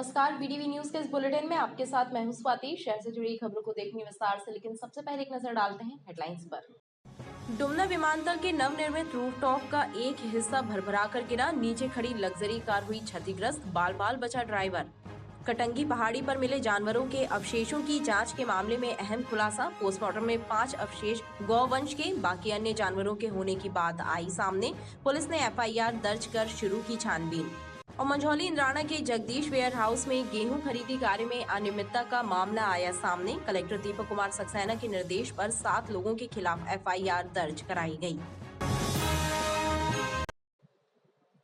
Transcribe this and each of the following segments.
नमस्कार, वीडीवी न्यूज के इस बुलेटिन में आपके साथ मैं हूं स्वाति। शहर से जुड़ी खबरों को देखेंगे विस्तार से, लेकिन सबसे पहले एक नजर डालते हैं हेडलाइंस पर। डुमना विमानतल के नवनिर्मित रूफटॉप का एक हिस्सा भरभरा कर गिरा, नीचे खड़ी लग्जरी कार हुई क्षतिग्रस्त, बाल बाल बचा ड्राइवर। कटंगी पहाड़ी पर मिले जानवरों के अवशेषों की जांच के मामले में अहम खुलासा, पोस्टमार्टम में 5 अवशेष गौवंश के, बाकी अन्य जानवरों के होने की बात आई सामने। पुलिस ने एफआईआर दर्ज कर शुरू की छानबीन। और मंझौली इंद्राना के जगदीश वेयर हाउस में गेहूं खरीदी कार्य में अनियमितता का मामला आया सामने। कलेक्टर दीपक कुमार सक्सेना के निर्देश पर 7 लोगों के खिलाफ एफआईआर दर्ज कराई गई।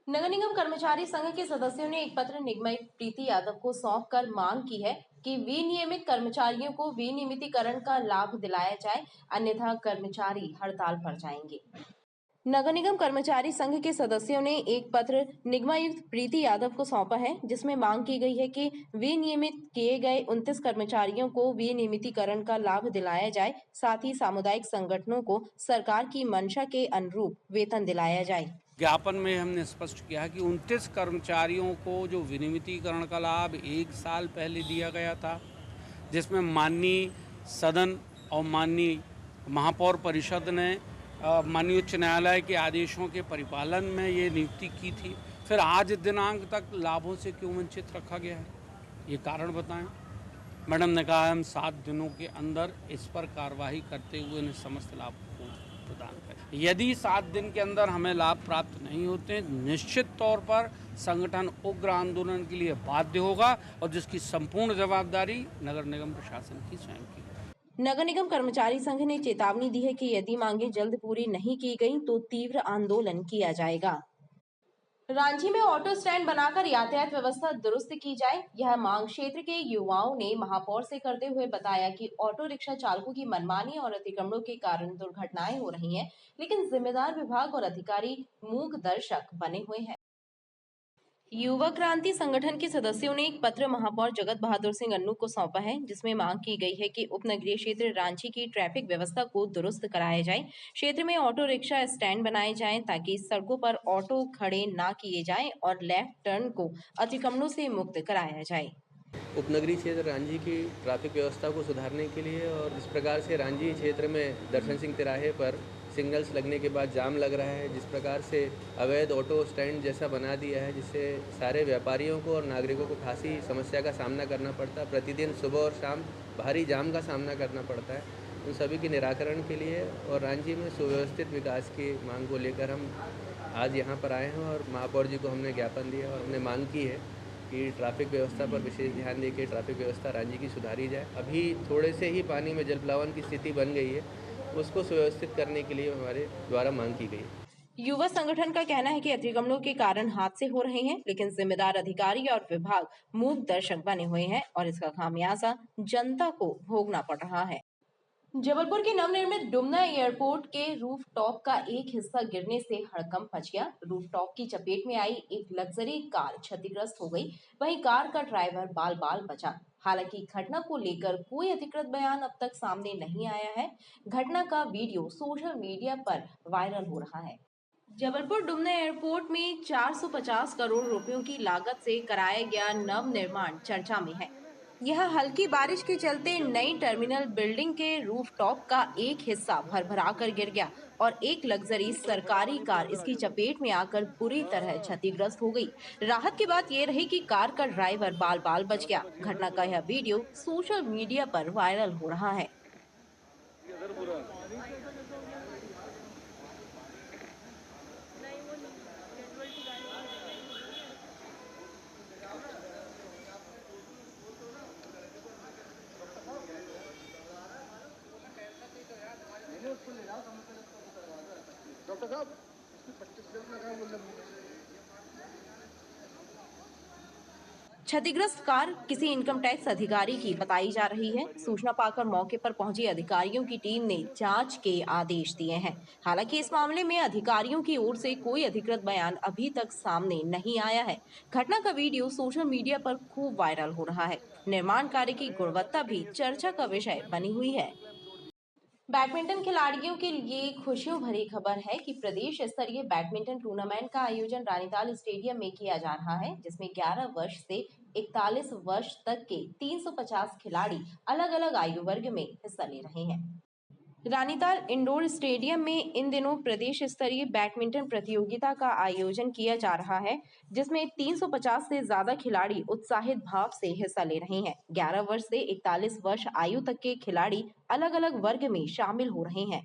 नगर निगम कर्मचारी संघ के सदस्यों ने एक पत्र निगमायुक्त प्रीति यादव को सौंपकर मांग की है कि विनियमित कर्मचारियों को विनियमितीकरण का लाभ दिलाया जाए, अन्यथा कर्मचारी हड़ताल पर जाएंगे। नगर निगम कर्मचारी संघ के सदस्यों ने एक पत्र निगमायुक्त प्रीति यादव को सौंपा है, जिसमें मांग की गई है कि विनियमित किए गए 29 कर्मचारियों को विनियमितीकरण का लाभ दिलाया जाए, साथ ही सामुदायिक संगठनों को सरकार की मंशा के अनुरूप वेतन दिलाया जाए। ज्ञापन में हमने स्पष्ट किया कि 29 कर्मचारियों को जो विनियमितीकरण का लाभ 1 साल पहले दिया गया था, जिसमें माननीय सदन और माननीय महापौर परिषद ने माननीय उच्च न्यायालय के आदेशों के परिपालन में ये नियुक्ति की थी, फिर आज दिनांक तक लाभों से क्यों वंचित रखा गया है, ये कारण बताएं। मैडम ने कहा हम 7 दिनों के अंदर इस पर कार्रवाई करते हुए उन्हें समस्त लाभ को प्रदान करें। यदि 7 दिन के अंदर हमें लाभ प्राप्त नहीं होते, निश्चित तौर पर संगठन उग्र आंदोलन के लिए बाध्य होगा और जिसकी संपूर्ण जवाबदारी नगर निगम प्रशासन की स्वयं की। नगर निगम कर्मचारी संघ ने चेतावनी दी है कि यदि मांगे जल्द पूरी नहीं की गई तो तीव्र आंदोलन किया जाएगा। रांची में ऑटो स्टैंड बनाकर यातायात व्यवस्था दुरुस्त की जाए, यह मांग क्षेत्र के युवाओं ने महापौर से करते हुए बताया कि ऑटो रिक्शा चालकों की मनमानी और अतिक्रमणों के कारण दुर्घटनाएं हो रही हैं, लेकिन जिम्मेदार विभाग और अधिकारी मूक दर्शक बने हुए हैं। युवा क्रांति संगठन के सदस्यों ने एक पत्र महापौर जगत बहादुर सिंह अन्नू को सौंपा है, जिसमें मांग की गई है कि उपनगरीय क्षेत्र रांची की ट्रैफिक व्यवस्था को दुरुस्त कराया जाए। क्षेत्र में ऑटो रिक्शा स्टैंड बनाए जाएं ताकि सड़कों पर ऑटो खड़े ना किए जाएं और लेफ्ट टर्न को अतिक्रमणों से मुक्त कराया जाए। उपनगरीय क्षेत्र रांझी की ट्रैफिक व्यवस्था को सुधारने के लिए और जिस प्रकार से रांझी क्षेत्र में दर्शन सिंह तिराहे पर सिग्नल्स लगने के बाद जाम लग रहा है, जिस प्रकार से अवैध ऑटो स्टैंड जैसा बना दिया है, जिससे सारे व्यापारियों को और नागरिकों को खासी समस्या का सामना करना पड़ता है। प्रतिदिन सुबह और शाम भारी जाम का सामना करना पड़ता है। उन सभी के निराकरण के लिए और रांझी में सुव्यवस्थित विकास की मांग को लेकर हम आज यहाँ पर आए हैं और महापौर जी को हमने ज्ञापन दिया और हमने मांग की है कि ट्रैफिक व्यवस्था पर विशेष ध्यान देकर ट्रैफिक व्यवस्था रांझी की सुधारी जाए। अभी थोड़े से ही पानी में जलप्लावन की स्थिति बन गई है, उसको सुव्यवस्थित करने के लिए हमारे द्वारा मांग की गई। युवा संगठन का कहना है कि अतिक्रमणों के कारण हादसे हो रहे हैं, लेकिन जिम्मेदार अधिकारी और विभाग मूक दर्शक बने हुए हैं और इसका खामियाजा जनता को भोगना पड़ रहा है। जबलपुर के नवनिर्मित डुमना एयरपोर्ट के रूफटॉप का एक हिस्सा गिरने से हड़कंप मच गया। रूफटॉप की चपेट में आई एक लग्जरी कार क्षतिग्रस्त हो गई, वहीं कार का ड्राइवर बाल बाल बचा। हालांकि घटना को लेकर कोई अधिकृत बयान अब तक सामने नहीं आया है। घटना का वीडियो सोशल मीडिया पर वायरल हो रहा है। जबलपुर डुमना एयरपोर्ट में 450 करोड़ रुपयों की लागत से कराया गया नव निर्माण चर्चा में है। यह हल्की बारिश के चलते नई टर्मिनल बिल्डिंग के रूफटॉप का एक हिस्सा भरभरा कर गिर गया और एक लग्जरी सरकारी कार इसकी चपेट में आकर बुरी तरह क्षतिग्रस्त हो गई। राहत की बात यह रही कि कार का ड्राइवर बाल बाल बच गया। घटना का यह वीडियो सोशल मीडिया पर वायरल हो रहा है। डॉक्टर साहब, 25 मिनट लगा बोलने। क्षतिग्रस्त कार किसी इनकम टैक्स अधिकारी की बताई जा रही है। सूचना पाकर मौके पर पहुंची अधिकारियों की टीम ने जांच के आदेश दिए हैं। हालांकि इस मामले में अधिकारियों की ओर से कोई अधिकृत बयान अभी तक सामने नहीं आया है। घटना का वीडियो सोशल मीडिया पर खूब वायरल हो रहा है। निर्माण कार्य की गुणवत्ता भी चर्चा का विषय बनी हुई है। बैडमिंटन खिलाड़ियों के लिए खुशियों भरी खबर है कि प्रदेश स्तरीय बैडमिंटन टूर्नामेंट का आयोजन रानीताल स्टेडियम में किया जा रहा है, जिसमें 11 वर्ष से 41 वर्ष तक के 350 खिलाड़ी अलग अलग आयु वर्ग में हिस्सा ले रहे हैं। रानीताल इंडोर स्टेडियम में इन दिनों प्रदेश स्तरीय बैडमिंटन प्रतियोगिता का आयोजन किया जा रहा है, जिसमें 350 से ज्यादा खिलाड़ी उत्साहित भाव से हिस्सा ले रहे हैं। 11 वर्ष से 41 वर्ष आयु तक के खिलाड़ी अलग अलग वर्ग में शामिल हो रहे हैं।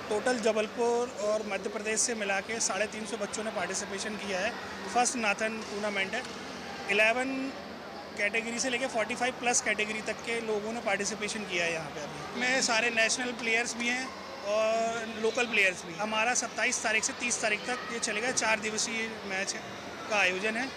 टोटल जबलपुर और मध्य प्रदेश से मिला के 350 बच्चों ने पार्टिसिपेशन किया है। फर्स्ट नाथन टूर्नामेंट है। 11 कैटेगरी से लेके 45 प्लस कैटेगरी तक के लोगों ने पार्टिसिपेशन किया है यहाँ पे। अभी में सारे नेशनल प्लेयर्स भी हैं और लोकल प्लेयर्स भी। हमारा 27 तारीख से 30 तारीख तक ये चलेगा। 4 दिवसीय मैच का आयोजन है।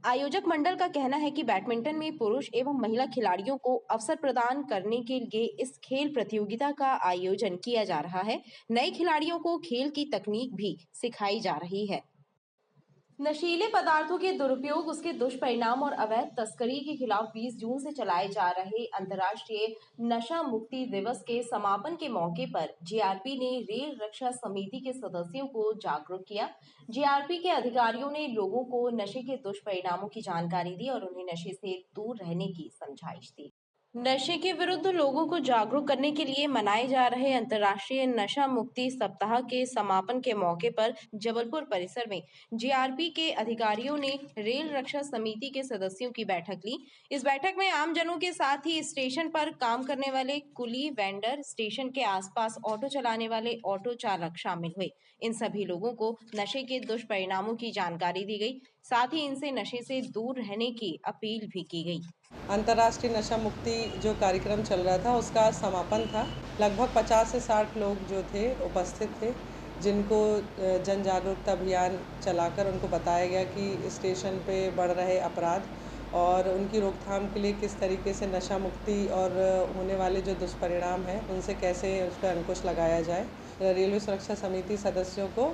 आयोजक मंडल का कहना है कि बैडमिंटन में पुरुष एवं महिला खिलाड़ियों को अवसर प्रदान करने के लिए इस खेल प्रतियोगिता का आयोजन किया जा रहा है। नए खिलाड़ियों को खेल की तकनीक भी सिखाई जा रही है। नशीले पदार्थों के दुरुपयोग, उसके दुष्परिणाम और अवैध तस्करी के खिलाफ 20 जून से चलाए जा रहे अंतर्राष्ट्रीय नशा मुक्ति दिवस के समापन के मौके पर जीआरपी ने रेल रक्षा समिति के सदस्यों को जागरूक किया। जीआरपी के अधिकारियों ने लोगों को नशे के दुष्परिणामों की जानकारी दी और उन्हें नशे से दूर रहने की समझाइश दी। नशे के विरुद्ध लोगों को जागरूक करने के लिए मनाए जा रहे अंतर्राष्ट्रीय नशा मुक्ति सप्ताह के समापन के मौके पर जबलपुर परिसर में जीआरपी के अधिकारियों ने रेल रक्षा समिति के सदस्यों की बैठक ली। इस बैठक में आम जनों के साथ ही स्टेशन पर काम करने वाले कुली, वेंडर, स्टेशन के आसपास ऑटो चलाने वाले ऑटो चालक शामिल हुए। इन सभी लोगों को नशे के दुष्परिणामों की जानकारी दी गई, साथ ही इनसे नशे से दूर रहने की अपील भी की गई। अंतर्राष्ट्रीय नशा मुक्ति जो कार्यक्रम चल रहा था उसका आज समापन था। लगभग 50 से 60 लोग जो थे उपस्थित थे, जिनको जन जागरूकता अभियान चलाकर उनको बताया गया कि स्टेशन पे बढ़ रहे अपराध और उनकी रोकथाम के लिए किस तरीके से नशा मुक्ति और होने वाले जो दुष्परिणाम हैं उनसे कैसे उस पर अंकुश लगाया जाए। रेलवे सुरक्षा समिति सदस्यों को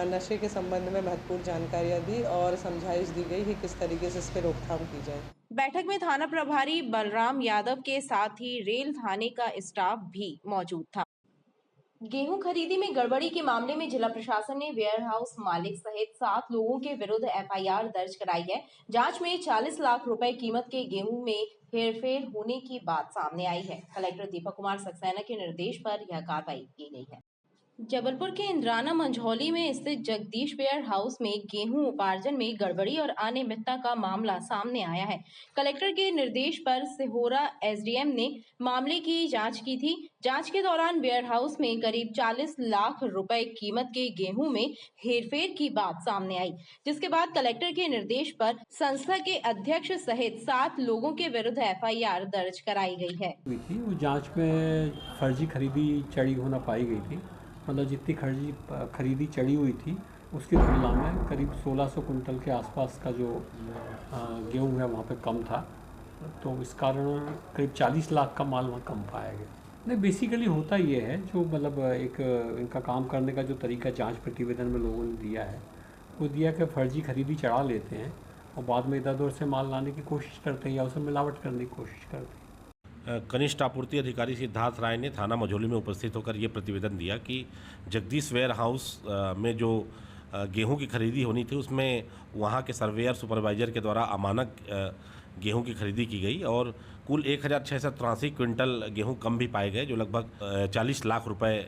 नशे के संबंध में महत्वपूर्ण जानकारियाँ दी और समझाइश दी गई कि किस तरीके से इस पर रोकथाम की जाए। बैठक में थाना प्रभारी बलराम यादव के साथ ही रेल थाने का स्टाफ भी मौजूद था। गेहूं खरीदी में गड़बड़ी के मामले में जिला प्रशासन ने वेयर हाउस मालिक सहित 7 लोगों के विरुद्ध एफआईआर दर्ज कराई है। जांच में 40 लाख रुपए कीमत के गेहूं में हेरफेर होने की बात सामने आई है। कलेक्टर दीपक कुमार सक्सेना के निर्देश पर यह कार्रवाई की गई है। जबलपुर के इंद्राना मंझौली में स्थित जगदीश वेयर हाउस में गेहूं उपार्जन में गड़बड़ी और अनियमितता का मामला सामने आया है। कलेक्टर के निर्देश पर सिहोरा एसडीएम ने मामले की जांच की थी। जांच के दौरान वेयर हाउस में करीब 40 लाख रुपए कीमत के गेहूं में हेरफेर की बात सामने आई, जिसके बाद कलेक्टर के निर्देश पर संस्था के अध्यक्ष सहित 7 लोगों के विरुद्ध एफआईआर दर्ज कराई गई है। वो जांच में फर्जी खरीदी चढ़ी होना पाई गई थी। मतलब जितनी खरीदी चढ़ी हुई थी उसकी तुलना में करीब 1600 कुंटल के आसपास का जो गेहूँ है वहाँ पे कम था, तो इस कारण करीब 40 लाख का माल वहाँ कम पाया गया। नहीं, बेसिकली होता ये है जो मतलब एक इनका काम करने का जो तरीका जांच प्रतिवेदन में लोगों ने दिया है वो दिया कि फर्जी खरीदी चढ़ा लेते हैं और बाद में इधर उधर से माल लाने की कोशिश करते हैं या उसमें मिलावट करने की कोशिश करते हैं। कनिष्ठ आपूर्ति अधिकारी सिद्धार्थ राय ने थाना मझौली में उपस्थित होकर ये प्रतिवेदन दिया कि जगदीश वेयर हाउस में जो गेहूं की खरीदी होनी थी उसमें वहां के सर्वेयर सुपरवाइजर के द्वारा अमानक गेहूं की खरीदी की गई और कुल 1683 क्विंटल गेहूं कम भी पाए गए, जो लगभग 40 लाख रुपए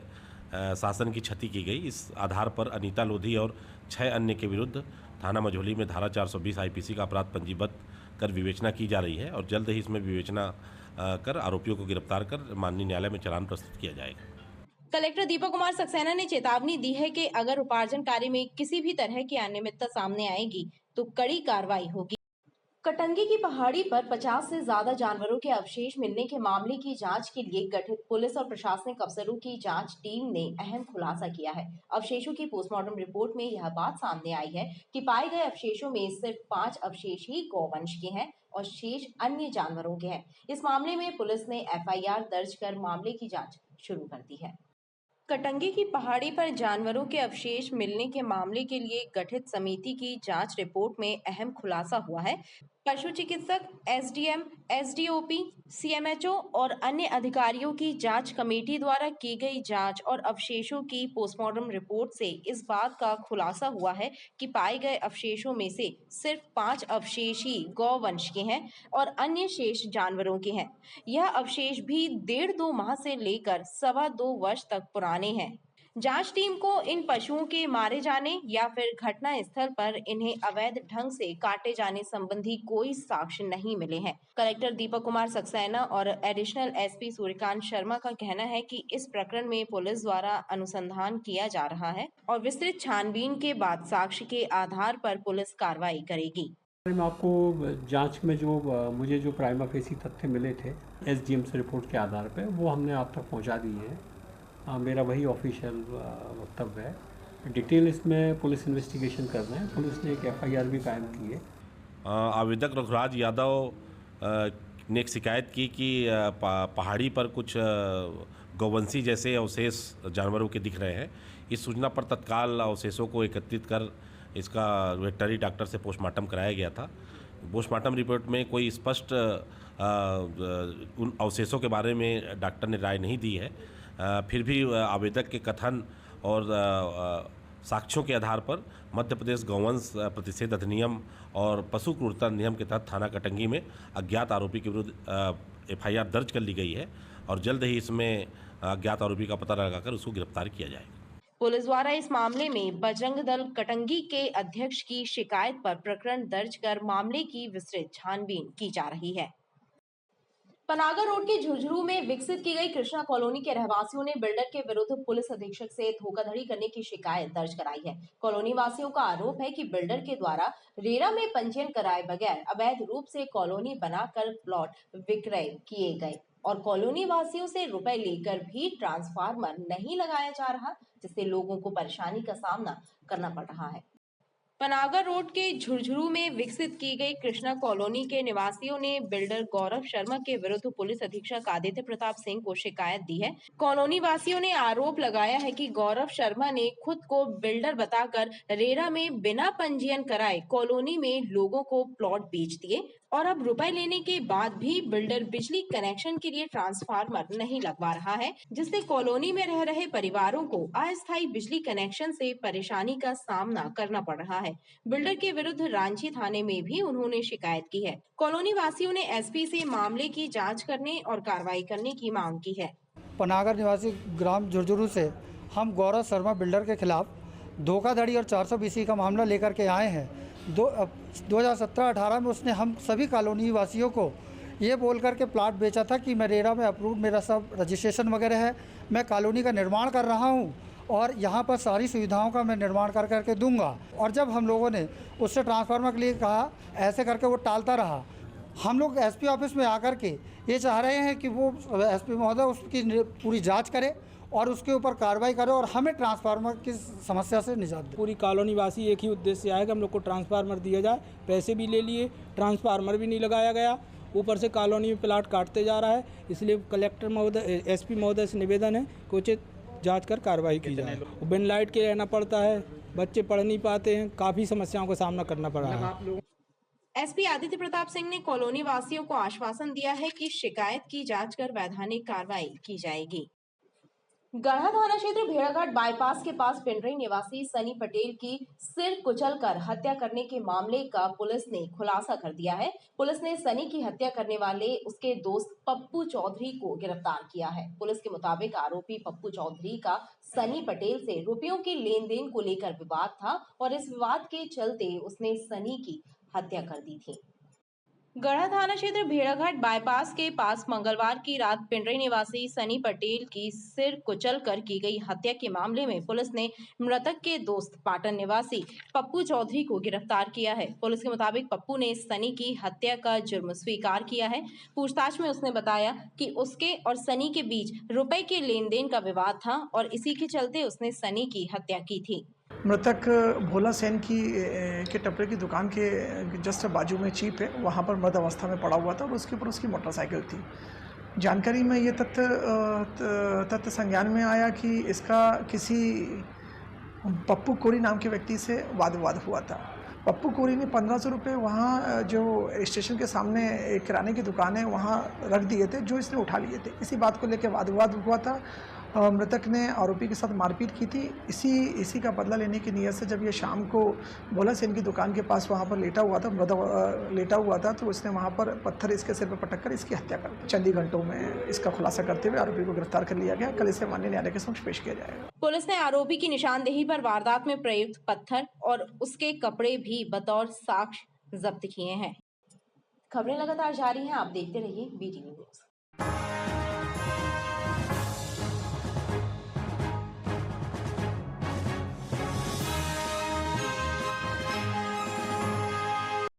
शासन की क्षति की गई। इस आधार पर अनीता लोधी और 6 अन्य के विरुद्ध थाना मझौली में धारा 420 आईपीसी का अपराध पंजीबद्ध कर विवेचना की जा रही है और जल्द ही इसमें विवेचना कर आरोपियों को गिरफ्तार कर माननीय न्यायालय में चालान प्रस्तुत किया जाएगा। कलेक्टर दीपक कुमार सक्सेना ने चेतावनी दी है कि अगर उपार्जन कार्य में किसी भी तरह की अनियमितता सामने आएगी तो कड़ी कार्रवाई होगी। कटंगी की पहाड़ी पर 50 से ज्यादा जानवरों के अवशेष मिलने के मामले की जांच के लिए गठित पुलिस और प्रशासनिक अफसरों की जांच टीम ने अहम खुलासा किया है। अवशेषों की पोस्टमार्टम रिपोर्ट में यह बात सामने आई है कि पाए गए अवशेषों में सिर्फ 5 अवशेष ही गौवंश के हैं और शेष अन्य जानवरों के हैं। इस मामले में पुलिस ने एफआईआर दर्ज कर मामले की जांच शुरू कर दी है। कटंगी की पहाड़ी पर जानवरों के अवशेष मिलने के मामले के लिए गठित समिति की जांच रिपोर्ट में अहम खुलासा हुआ है। पशु चिकित्सक, एसडीएम, एसडीओपी, सीएमएचओ और अन्य अधिकारियों की जांच कमेटी द्वारा की गई जांच और अवशेषों की पोस्टमार्टम रिपोर्ट से इस बात का खुलासा हुआ है कि पाए गए अवशेषों में से सिर्फ 5 अवशेष ही गौवंश के हैं और अन्य शेष जानवरों के हैं। यह अवशेष भी 1.5-2 माह से लेकर 2.25 वर्ष तक पुराने हैं। जांच टीम को इन पशुओं के मारे जाने या फिर घटना स्थल पर इन्हें अवैध ढंग से काटे जाने संबंधी कोई साक्ष्य नहीं मिले हैं। कलेक्टर दीपक कुमार सक्सेना और एडिशनल एसपी सूर्यकांत शर्मा का कहना है कि इस प्रकरण में पुलिस द्वारा अनुसंधान किया जा रहा है और विस्तृत छानबीन के बाद साक्ष्य के आधार पर पुलिस कार्रवाई करेगी। मैं आपको जांच में मुझे जो प्राइमा फेसी तथ्य मिले थे एसडीएम से रिपोर्ट के आधार पर, वो हमने आप तक पहुँचा दिए हैं। मेरा वही ऑफिशियल वक्तव्य है। डिटेल इसमें पुलिस इन्वेस्टिगेशन कर रहे हैं। पुलिस ने एक एफआईआर भी कायम की है। आवेदक रघुराज यादव ने एक शिकायत की कि पहाड़ी पर कुछ गौवंशी जैसे अवशेष जानवरों के दिख रहे हैं। इस सूचना पर तत्काल अवशेषों को एकत्रित कर इसका वेटनरी डॉक्टर से पोस्टमार्टम कराया गया था। पोस्टमार्टम रिपोर्ट में कोई स्पष्ट उन अवशेषों के बारे में डॉक्टर ने राय नहीं दी है। फिर भी आवेदक के कथन और साक्ष्यों के आधार पर मध्य प्रदेश गौवंश प्रतिषेध अधिनियम और पशु क्रूरता अधिनियम के तहत थाना कटंगी में अज्ञात आरोपी के विरुद्ध एफआईआर दर्ज कर ली गई है और जल्द ही इसमें अज्ञात आरोपी का पता लगाकर उसको गिरफ्तार किया जाएगा। पुलिस द्वारा इस मामले में बजरंग दल कटंगी के अध्यक्ष की शिकायत पर प्रकरण दर्ज कर मामले की विस्तृत छानबीन की जा रही है। पनागर रोड के झुंझुनू में विकसित की गई कृष्णा कॉलोनी के रहवासियों ने बिल्डर के विरुद्ध पुलिस अधीक्षक से धोखाधड़ी करने की शिकायत दर्ज कराई है। कॉलोनी वासियों का आरोप है कि बिल्डर के द्वारा रेरा में पंजीयन कराए बगैर अवैध रूप से कॉलोनी बनाकर प्लॉट विक्रय किए गए और कॉलोनी वासियों से रुपए लेकर भी ट्रांसफार्मर नहीं लगाया जा रहा, जिससे लोगों को परेशानी का सामना करना पड़ रहा है। पनागर रोड के झुंझुनू में विकसित की गई कृष्णा कॉलोनी के निवासियों ने बिल्डर गौरव शर्मा के विरुद्ध पुलिस अधीक्षक आदित्य प्रताप सिंह को शिकायत दी है। कॉलोनी वासियों ने आरोप लगाया है कि गौरव शर्मा ने खुद को बिल्डर बताकर रेरा में बिना पंजीयन कराए कॉलोनी में लोगों को प्लॉट बेच दिए और अब रुपए लेने के बाद भी बिल्डर बिजली कनेक्शन के लिए ट्रांसफार्मर नहीं लगवा रहा है, जिससे कॉलोनी में रह रहे परिवारों को अस्थायी बिजली कनेक्शन से परेशानी का सामना करना पड़ रहा है। बिल्डर के विरुद्ध रांची थाने में भी उन्होंने शिकायत की है। कॉलोनी वासियों ने एसपी से मामले की जांच करने और कार्रवाई करने की मांग की है। पनागर निवासी ग्राम झुंझुनू से हम गौरव शर्मा बिल्डर के खिलाफ धोखाधड़ी और 420 का मामला लेकर के आए हैं। 2017-18 में उसने हम सभी कॉलोनी वासियों को ये बोल कर के प्लाट बेचा था कि मैं रेरा में अप्रूव, मेरा सब रजिस्ट्रेशन वगैरह है, मैं कॉलोनी का निर्माण कर रहा हूँ और यहाँ पर सारी सुविधाओं का मैं निर्माण कर करके दूंगा। और जब हम लोगों ने उससे ट्रांसफार्मर के लिए कहा, ऐसे करके वो टालता रहा। हम लोग एसपी ऑफिस में आकर के ये चाह रहे हैं कि वो एसपी महोदय उसकी पूरी जांच करे और उसके ऊपर कार्रवाई करे और हमें ट्रांसफार्मर की समस्या से निजात दे। पूरी कॉलोनी वासी एक ही उद्देश्य से आया कि हम लोग को ट्रांसफार्मर दिया जाए। पैसे भी ले लिए, ट्रांसफार्मर भी नहीं लगाया गया, ऊपर से कॉलोनी में प्लाट काटते जा रहा है। इसलिए कलेक्टर महोदय, एसपी महोदय से निवेदन है कि उचित जाँच कर कार्रवाई की जाए। बिन लाइट के रहना पड़ता है, बच्चे पढ़ नहीं पाते हैं, काफ़ी समस्याओं का सामना करना पड़ रहा है। एसपी आदित्य प्रताप सिंह ने कॉलोनी वासियों को आश्वासन दिया है कि शिकायत की जांच कर वैधानिक कार्रवाई की जाएगी। गढ़ा थाना क्षेत्र भेड़ाघाट बाईपास के पास पिंडरी निवासी सनी पटेल की सिर कुचलकर हत्या करने के मामले का पुलिस ने खुलासा कर दिया है। पुलिस ने सनी की हत्या करने वाले उसके दोस्त पप्पू चौधरी को गिरफ्तार किया है। पुलिस के मुताबिक आरोपी पप्पू चौधरी का सनी पटेल से रुपयों के लेन देन को लेकर विवाद था और इस विवाद के चलते उसने सनी की हत्या कर दी थी। गढ़ा थाना क्षेत्र भेड़ाघाट बाईपास के पास मंगलवार की रात पिंडरी निवासी सनी पटेल की सिर कुचलकर की गई हत्या के मामले में पुलिस ने मृतक के दोस्त पाटन निवासी पप्पू चौधरी को गिरफ्तार किया है। पुलिस के मुताबिक पप्पू ने सनी की हत्या का जुर्म स्वीकार किया है। पूछताछ में उसने बताया कि उसके और सनी के बीच रुपए के लेन देन का विवाद था और इसी के चलते उसने सनी की हत्या की थी। मृतक भोला सेन के टपरे की दुकान के जस्ट बाजू में चीप है, वहाँ पर मृत अवस्था में पड़ा हुआ था और उसके ऊपर उसकी मोटरसाइकिल थी। जानकारी में ये तथ्य संज्ञान में आया कि इसका किसी पप्पू कोरी नाम के व्यक्ति से वाद विवाद हुआ था पप्पू कोरी ने 1500 रुपये वहाँ जो स्टेशन के सामने एक किराने की दुकान है वहाँ रख दिए थे, जो इसने उठा लिए थे। इसी बात को लेकर वाद विवाद हुआ था। मृतक ने आरोपी के साथ मारपीट की थी। इसी का बदला लेने की नीयत से जब ये शाम को भोला सेन की दुकान के पास वहाँ पर लेटा हुआ था तो उसने वहाँ पर पत्थर इसके सिर पर पटक कर इसकी हत्या कर दी। चंद ही घंटों में इसका खुलासा करते हुए आरोपी को गिरफ्तार कर लिया गया। कल इसे माननीय न्यायालय के समक्ष पेश किया जाएगा। पुलिस ने आरोपी की निशानदेही पर वारदात में प्रयुक्त पत्थर और उसके कपड़े भी बतौर साक्ष्य जब्त किए हैं। खबरें लगातार जारी हैं, आप देखते रहिए BTV न्यूज।